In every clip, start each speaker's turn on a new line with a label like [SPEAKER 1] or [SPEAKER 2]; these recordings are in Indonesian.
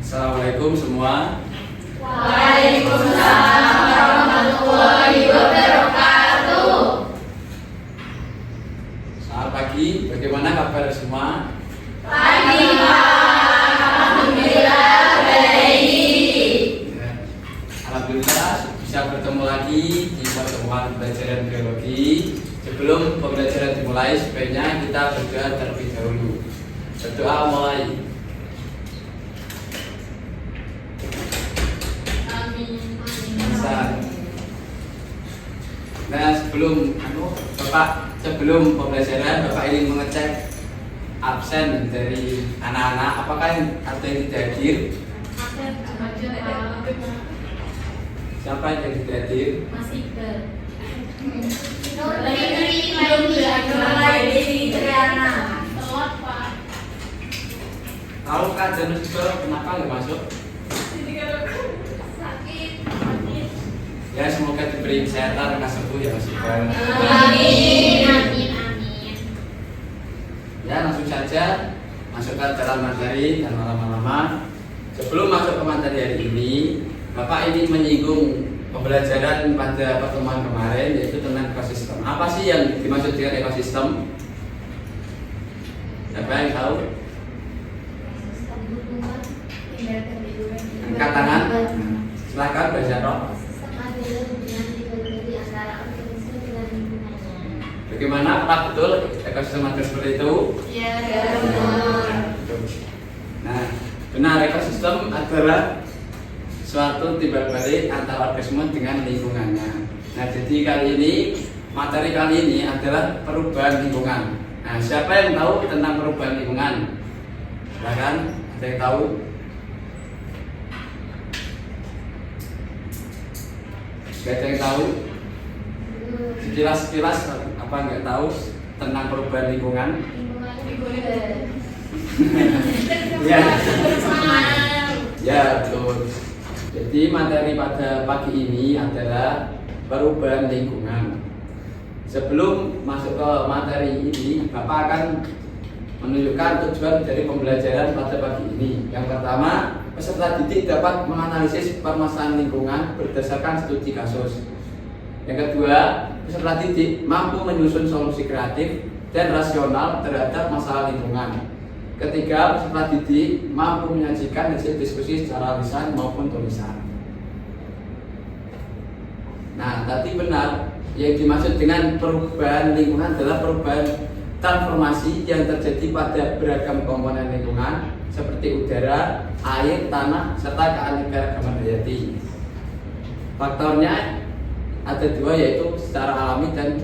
[SPEAKER 1] Assalamualaikum semua.
[SPEAKER 2] Waalaikumsalam warahmatullahi wabarakatuh.
[SPEAKER 1] Selamat pagi, bagaimana kabar semua?
[SPEAKER 2] Pagi Pak, alhamdulillah baik.
[SPEAKER 1] Alhamdulillah bisa bertemu lagi di pertemuan pelajaran biologi. Sebelum pembelajaran dimulai, sebaiknya kita berdoa terlebih dahulu. Berdoa mulai. Nah, sebelum pembelajaran, Bapak ingin mengecek absen dari anak-anak. Apakah ada yang tidak hadir? Siapa yang tidak hadir?
[SPEAKER 2] Masih ke
[SPEAKER 1] Tahu Kak Janus kenapa nggak masuk? Ya, semoga diberi kesehatan, lekas sembuh ya Mas Iqbal.
[SPEAKER 2] Amin.
[SPEAKER 1] Ya, langsung saja masuk ke dalam materi dan lama-lama. Sebelum masuk ke materi hari ini, Bapak ingin menyinggung pembelajaran pada pertemuan kemarin, yaitu tentang ekosistem. Apa sih yang dimaksud dengan ekosistem? Siapa yang tahu? Angkat tangan. Silakan Mbak Syarah. Bagaimana? Apakah betul ekosistem ada seperti itu?
[SPEAKER 2] Ya,
[SPEAKER 1] Nah, benar, ekosistem adalah suatu timbal balik antara organisme dengan lingkungannya. Nah, jadi materi kali ini adalah perubahan lingkungan. Nah, siapa yang tahu tentang perubahan lingkungan? Silakan, ada yang tahu? Gak ada yang tahu? Sekilas apa nggak tahu tentang perubahan lingkungan? Ya, ya betul. Jadi materi pada pagi ini adalah perubahan lingkungan. Sebelum masuk ke materi ini, Bapak akan menunjukkan tujuan dari pembelajaran pada pagi ini. Yang pertama, peserta didik dapat menganalisis permasalahan lingkungan berdasarkan studi kasus. Yang kedua, peserta didik mampu menyusun solusi kreatif dan rasional terhadap masalah lingkungan. Ketiga, peserta didik mampu menyajikan hasil diskusi secara lisan maupun tulisan. Nah, tadi benar, yang dimaksud dengan perubahan lingkungan adalah perubahan transformasi yang terjadi pada beragam komponen lingkungan seperti udara, air, tanah, serta keanekaragaman hayati. Faktornya ada dua, yaitu secara alami dan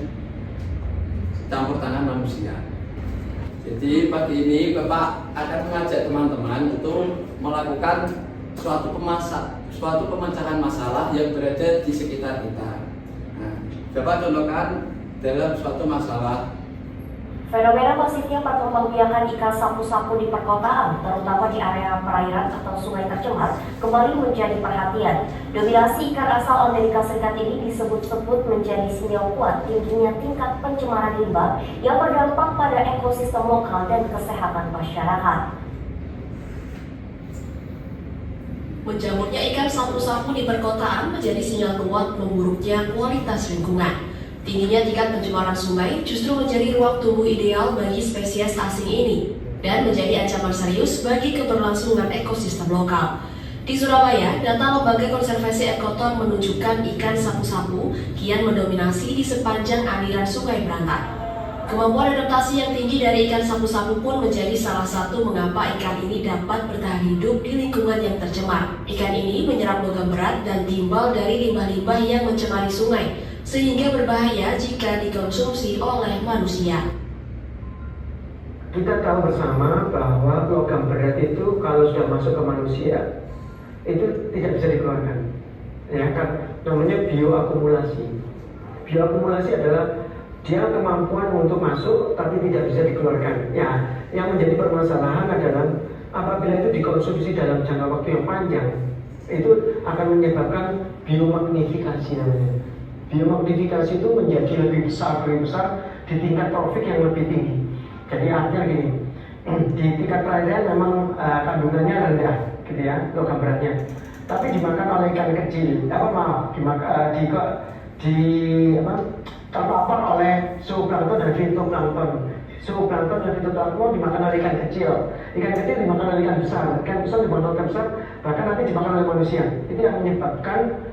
[SPEAKER 1] campur tangan manusia. Jadi pagi ini Bapak akan mengajak teman-teman untuk melakukan suatu pemecahan masalah yang berada di sekitar kita. Nah, Bapak contohkan dalam suatu masalah.
[SPEAKER 3] Fenomena masifnya perkembangbiakan ikan sapu-sapu di perkotaan, terutama di area perairan atau sungai tercemar, kembali menjadi perhatian. Dominasi ikan asal Amerika Serikat ini disebut-sebut menjadi sinyal kuat tingginya tingkat pencemaran limbah yang berdampak pada ekosistem lokal dan kesehatan masyarakat.
[SPEAKER 4] Menjamurnya ikan sapu-sapu di perkotaan menjadi sinyal kuat memburuknya kualitas lingkungan. Tingginya tingkat pencemaran sungai justru menjadi ruang tumbuh ideal bagi spesies asing ini dan menjadi ancaman serius bagi keberlangsungan ekosistem lokal. Di Surabaya, data Lembaga Konservasi Ekoton menunjukkan ikan sapu-sapu kian mendominasi di sepanjang aliran Sungai Berantak. Kemampuan adaptasi yang tinggi dari ikan sapu-sapu pun menjadi salah satu mengapa ikan ini dapat bertahan hidup di lingkungan yang tercemar. Ikan ini menyerap logam berat dan timbal dari limbah-limbah yang mencemari sungai, sehingga berbahaya jika dikonsumsi oleh manusia.
[SPEAKER 5] Kita tahu bersama bahwa logam berat itu kalau sudah masuk ke manusia itu tidak bisa dikeluarkan. Ya kan, namanya bioakumulasi. Bioakumulasi adalah dia kemampuan untuk masuk tapi tidak bisa dikeluarkan. Ya, yang menjadi permasalahan adalah apabila itu dikonsumsi dalam jangka waktu yang panjang, itu akan menyebabkan biomagnifikasi namanya. Biomagnifikasi itu menjadi lebih besar di tingkat trofik yang lebih tinggi. Jadi artinya gini, di tingkat perairan memang kandungannya rendah, gitu ya, logam beratnya. Tapi dimakan oleh ikan kecil, terpapar oleh zooplankton dan fitoplankton. Zooplankton dan fitoplankton dimakan oleh ikan kecil dimakan oleh ikan besar dimakan oleh ikan besar, bahkan nanti dimakan oleh manusia. Itu yang menyebabkan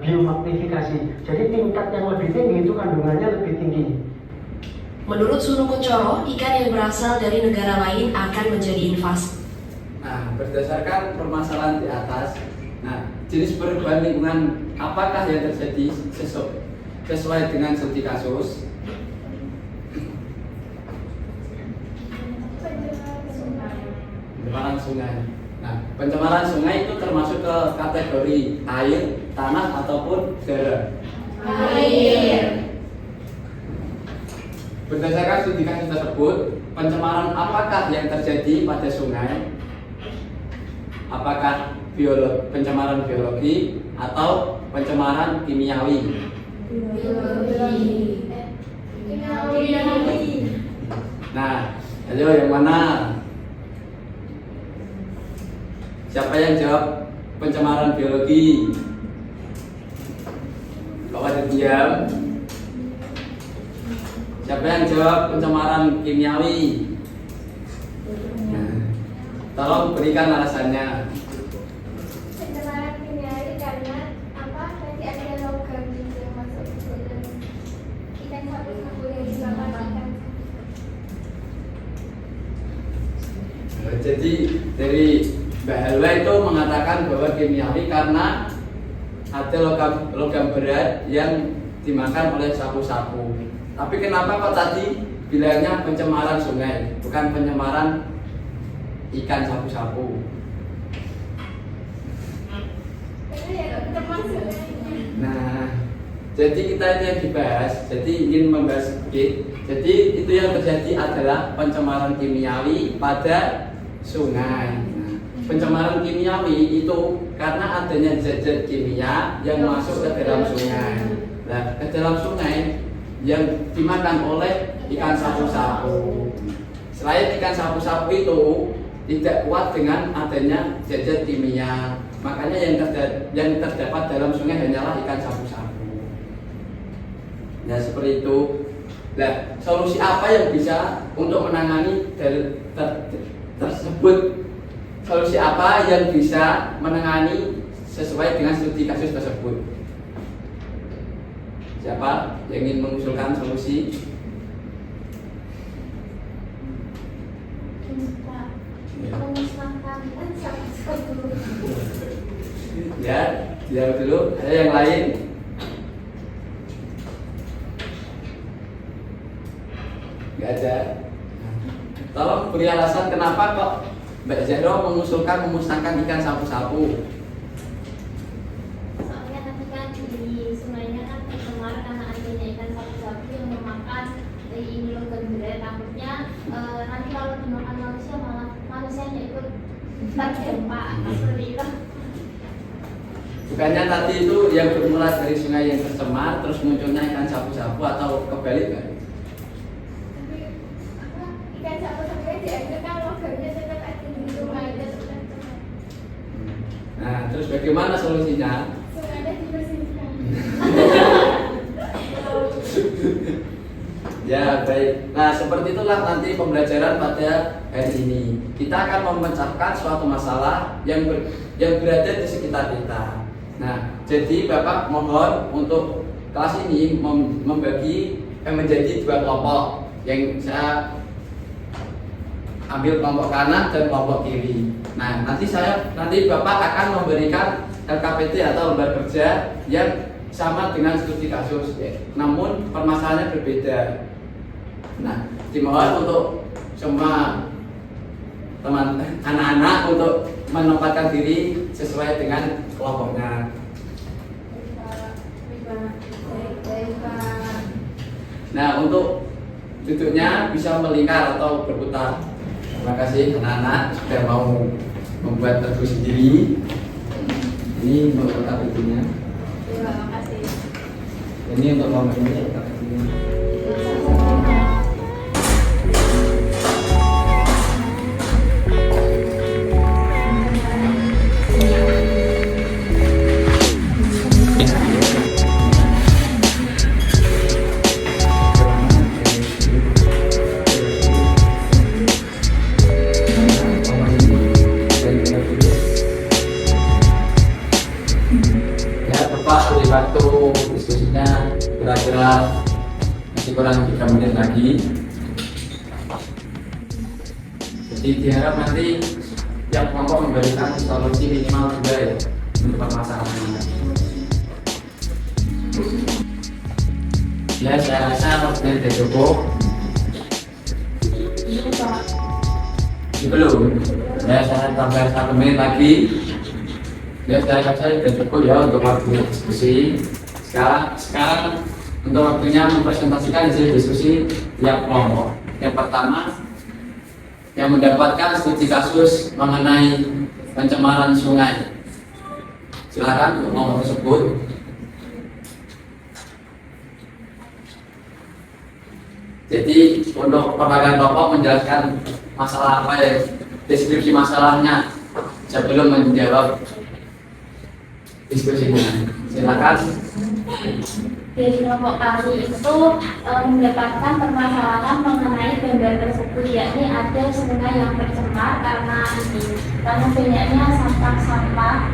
[SPEAKER 5] biomagnifikasi. Jadi tingkat yang lebih tinggi itu kandungannya lebih tinggi.
[SPEAKER 4] Menurut Sunu Kuncoro, ikan yang berasal dari negara lain akan menjadi invasi.
[SPEAKER 1] Nah, berdasarkan permasalahan di atas, jenis perubahan lingkungan apakah yang terjadi sesuai dengan studi kasus? Pencemaran sungai. Nah, pencemaran sungai itu termasuk ke kategori air, tanah ataupun udara.
[SPEAKER 2] Air.
[SPEAKER 1] Berdasarkan studi kasus tersebut, pencemaran apakah yang terjadi pada sungai? Apakah pencemaran biologi atau pencemaran kimiawi? Nah, ayo yang mana? Siapa yang jawab pencemaran biologi? Kok ada diam? Siapa yang jawab pencemaran kimiawi? Tolong berikan alasannya.
[SPEAKER 2] Pencemaran kimiawi karena nanti ada logam yang masuk ke dalam ikan sapu-sapu yang dimakan ikan.
[SPEAKER 1] Jadi dari Mbak Helwa itu mengatakan bahwa kimiawi karena ada logam berat yang dimakan oleh sapu-sapu. Tapi kenapa kok tadi bilangnya pencemaran sungai, bukan pencemaran ikan sapu-sapu?
[SPEAKER 2] Karena ya termasuk.
[SPEAKER 1] Nah, jadi kita itu yang dibahas, jadi ingin membahas sedikit. Jadi itu yang terjadi adalah pencemaran kimiawi pada sungai. Nah, pencemaran kimiawi itu karena adanya zat-zat kimia yang masuk ke dalam sungai. Nah, ke dalam sungai yang dimakan oleh ikan sapu-sapu. Selain ikan sapu-sapu itu tidak kuat dengan adanya zat-zat kimia, makanya yang terdapat dalam sungai hanyalah ikan sapu-sapu. Nah, seperti itu. Nah, solusi apa yang bisa untuk menangani tersebut? Solusi apa yang bisa menangani sesuai dengan studi kasus tersebut? Siapa yang ingin mengusulkan solusi?
[SPEAKER 2] Memusnahkan sapu-sapu.
[SPEAKER 1] Ya, jawab dulu. Ada yang lain? Nggak ada. Tolong beri alasan kenapa kok Mbak Zahra mengusulkan memusnahkan ikan sapu-sapu.
[SPEAKER 2] Soalnya nanti kan di sungainya kan tercemar karena adanya ikan sapu-sapu yang memakan ini logam berat. Takutnya nanti kalau dimakan manusia malah manusianya ikut terdampak seperti itu.
[SPEAKER 1] Bukannya tadi itu yang bermula dari sungai yang tercemar terus munculnya ikan sapu-sapu atau kebalik kan?
[SPEAKER 2] Tapi ikan sapu-sapu diambil kan logamnya tetap ada di sungai tetap tercemar.
[SPEAKER 1] Nah, terus bagaimana solusinya?
[SPEAKER 2] Sungainya dibersihkan.
[SPEAKER 1] Ya, baik. Nah, seperti itulah nanti pembelajaran pada hari ini. Kita akan memecahkan suatu masalah yang berada di sekitar kita. Nah, jadi Bapak mohon untuk kelas ini membagi menjadi dua kelompok. Yang saya ambil kelompok kanan dan kelompok kiri. Nah, nanti Bapak akan memberikan LKPT atau lembar kerja yang sama dengan studi kasus, namun permasalahannya berbeda. Nah, dimohon untuk semua anak-anak untuk menempatkan diri sesuai dengan kelompoknya. Nah, untuk duduknya bisa melingkar atau berputar. Terima kasih anak-anak sudah mau membuat lagu sendiri. Ini untuk LKPT-nya.
[SPEAKER 2] Terima kasih.
[SPEAKER 1] Ini untuk kelompok ini LKPT-nya. Ya, Bapak boleh bantu diskusinya kira-kira masih kurang 3 menit lagi. Jadi diharap nanti tiap kelompok memberikan solusi minimal 2 ya untuk permasalahan ini. Ya, saya rasa waktunya sudah cukup. Belum. Ya, saya tambah 1 menit lagi. Ya, saya rasa sudah cukup ya untuk waktu diskusi. Sekarang untuk waktunya mempresentasikan hasil diskusi tiap kelompok. Yang pertama, yang mendapatkan studi kasus mengenai pencemaran sungai. Silakan untuk nomor tersebut. Jadi untuk perwakilan kelompok menjelaskan masalah apa ya, deskripsi masalahnya sebelum menjawab diskusinya. Silakan.
[SPEAKER 2] Dari kelompok kami itu mendapatkan permasalahan mengenai gambar tersebut, yakni ada sungai yang tercemar karena banyaknya sampah.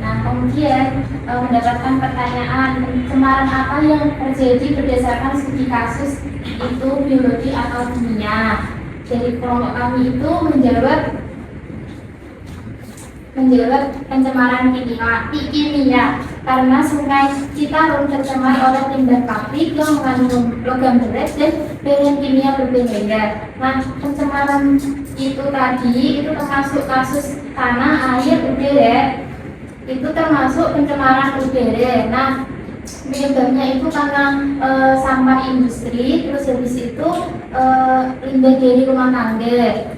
[SPEAKER 2] Nah, kemudian mendapatkan pertanyaan pencemaran apa yang terjadi berdasarkan studi kasus itu biologi atau kimia. Jadi kelompok kami itu menjawab pencemaran kimia karena sungai Citarum tercemar oleh limbah pabrik yang mengandung logam berat dan bahan kimia berbeda. Nah, pencemaran itu tadi itu termasuk kasus tanah, air, udara. Itu termasuk pencemaran udara. Nah, penyebabnya itu karena sampah industri, terus habis itu limbah dari rumah tangga.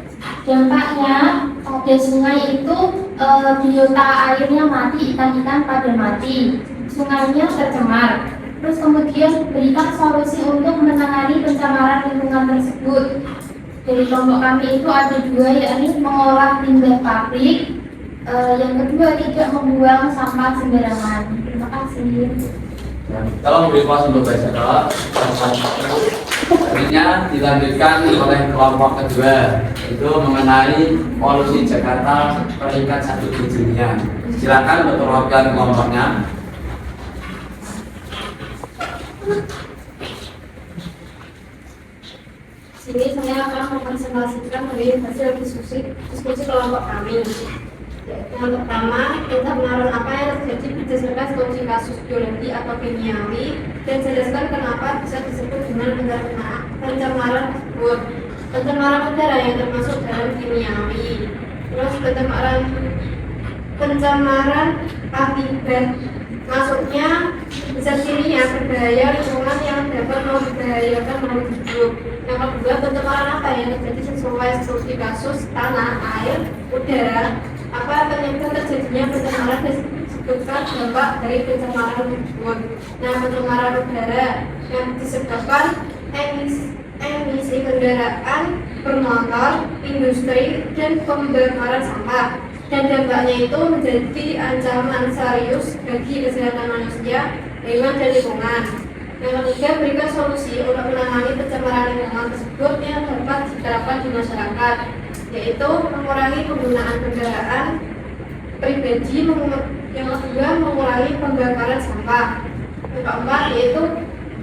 [SPEAKER 2] Dampaknya pada sungai itu biota airnya mati, ikan-ikan pada mati, sungainya tercemar. Terus kemudian berikan solusi untuk menangani pencemaran lingkungan tersebut. Dari kelompok kami itu ada 2, yakni mengolah limbah pabrik, yang kedua tidak membuang sampah sembarangan. Terima kasih.
[SPEAKER 1] Tolong beri pos untuk baca. Selanjutnya dilanjutkan oleh kelompok kedua, itu mengenai polusi Jakarta peringkat 1 di dunia. Silakan untuk perwakilan kelompoknya.
[SPEAKER 2] Sini saya akan mempresentasikan dari hasil diskusi kelompok kami. Yang pertama, pencemaran apa yang terjadi berdasarkan studi kasus biologi atau kimiawi, dan jelaskan kenapa bisa disebut dengan pencemaran tersebut. Pencemaran udara yang termasuk dalam kimiawi. Terus pencemaran akibat masuknya zat kimia berbahaya lingkungan yang dapat membahayakan makhluk hidup. Yang kedua, pencemaran apa yang terjadi sesuai studi kasus tanah, air, udara. Apa penyebab terjadinya pencemaran disebutkan dampak dari pencemaran tersebut. Nah, pencemaran udara yang disebabkan emisi kendaraan bermotor, industri, dan pembakaran sampah. Dan dampaknya itu menjadi ancaman serius bagi kesehatan manusia, hewan, dan lingkungan. Yang ketiga, berikan solusi untuk menangani pencemaran lingkungan tersebut yang dapat diterapkan di masyarakat, yaitu mengurangi penggunaan kendaraan pribadi, yang kedua mengurangi pembakaran sampah, yang keempat yaitu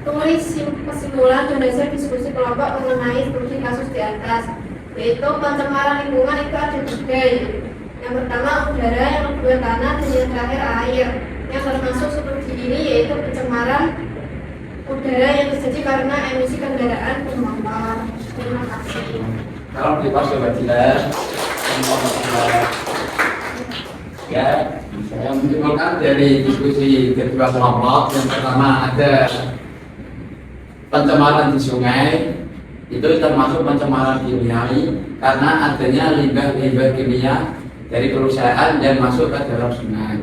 [SPEAKER 2] tulis kesimpulan dan hasil diskusi kelompok mengenai studi kasus di atas, yaitu pencemaran lingkungan itu ada 3. Yang pertama udara, yang kedua tanah, dan yang terakhir air. Yang termasuk studi ini yaitu pencemaran udara yang terjadi karena emisi kendaraan bermotor. Terima kasih.
[SPEAKER 1] Kalau di pos coba jelas, ya, saya menyimpulkan dari diskusi kedua kelompok. Yang pertama ada pencemaran di sungai, itu termasuk pencemaran kimiawi karena adanya limbah kimia dari perusahaan yang masuk ke dalam sungai.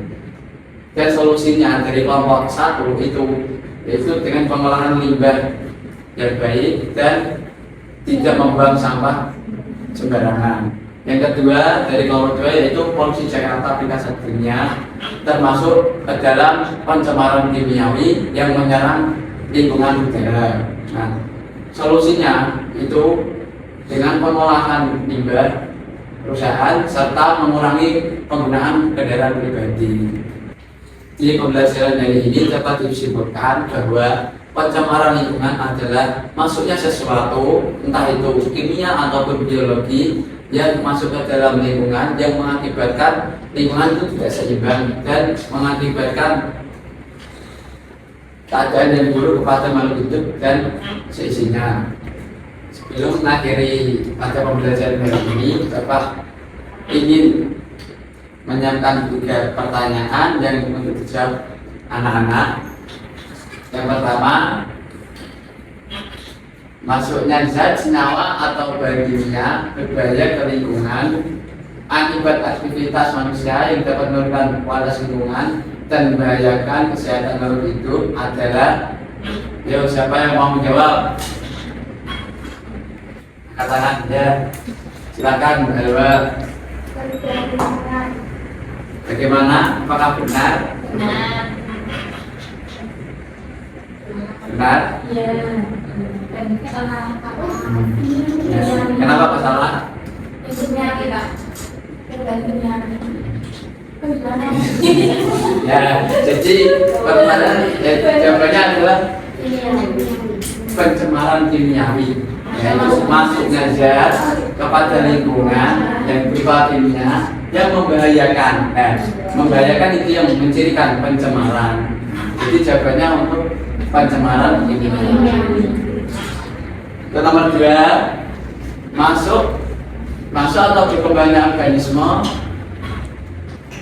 [SPEAKER 1] Dan solusinya dari kelompok 1 itu dengan pengolahan limbah yang baik dan tidak membuang sampah sembarangan. Yang kedua dari kelompok 2 yaitu polusi Jakarta tingkat dunia, termasuk ke dalam pencemaran kimiawi yang menyerang lingkungan udara. Nah, solusinya itu dengan pengolahan limbah perusahaan serta mengurangi penggunaan kendaraan pribadi. Di pembelajaran dari ini dapat disimpulkan bahwa pencemaran lingkungan adalah masuknya sesuatu, entah itu kimia ataupun biologi, yang masuk ke dalam lingkungan yang mengakibatkan lingkungan itu tidak seimbang dan mengakibatkan keadaan yang buruk kepada makhluk hidup dan seisinya. Sebelum mengakhiri pada pembelajaran hari ini, Bapak ingin menyiapkan 3 pertanyaan yang untuk dijawab anak-anak. Yang pertama, masuknya zat senyawa atau bahan kimia berbahaya ke lingkungan akibat aktivitas manusia yang dapat menurunkan kualitas lingkungan dan membahayakan kesehatan makhluk hidup adalah, siapa yang mau menjawab? Katakan ya, silakan Mbak Elwa. Bagaimana? Apakah benar?
[SPEAKER 2] Benar.
[SPEAKER 1] Benar?
[SPEAKER 2] Iya. Dan salah apa?
[SPEAKER 1] Kenapa salah?
[SPEAKER 2] Maksudnya kita tergantung
[SPEAKER 1] Ya, jadi pertanyaan jawabannya adalah pencemaran kimiawi, yaitu masuknya zat kepada lingkungan yang berupa kimia yang membahayakan. Membahayakan itu yang mencirikan pencemaran. Jadi jawabannya untuk pencemaran kimiawi. Ke nomor 2, masuk atau berkembangnya organisme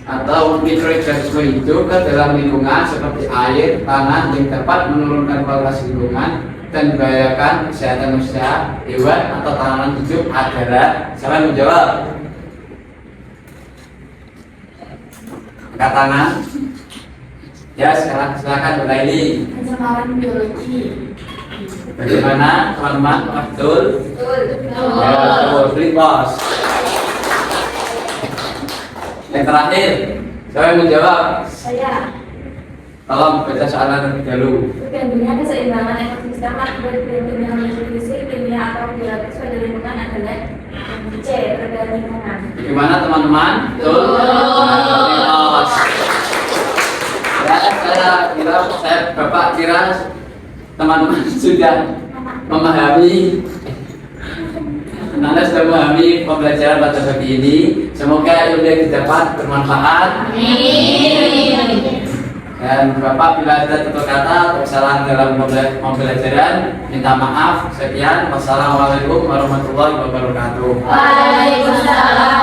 [SPEAKER 1] atau mikroorganisme hidup ke dalam lingkungan seperti air, tanah yang dapat menurunkan kualitas lingkungan dan membahayakan kesehatan manusia, hewan atau tanaman hidup adalah, siapa yang menjawab? Angkat tangan. Ya, sekarang silakan Laili.
[SPEAKER 2] pencemaran biologi.
[SPEAKER 1] Bagaimana teman-teman? Betul?
[SPEAKER 2] Betul.
[SPEAKER 1] Ya, betul. Beri pos. Yang terakhir, siapa yang menjawab?
[SPEAKER 2] Saya.
[SPEAKER 1] Tolong baca soalan terlebih dahulu.
[SPEAKER 2] Terganggunya keseimbangan ekosistem akibat terganggunya nutrisi kimia atau biologis pada lingkungan adalah C. Perbedaan lingkungan.
[SPEAKER 1] Bagaimana teman-teman? Betul. Beri pos. Ya, Bapak kira teman-teman sudah memahami. Anda sudah memahami pembelajaran pada pagi ini. Semoga ilmu yang didapat bermanfaat.
[SPEAKER 2] Amin.
[SPEAKER 1] Dan Bapak bila ada tutur kata atau kesalahan dalam pembelajaran, minta maaf. Sekian. Wassalamualaikum warahmatullahi wabarakatuh.
[SPEAKER 2] Waalaikumsalam.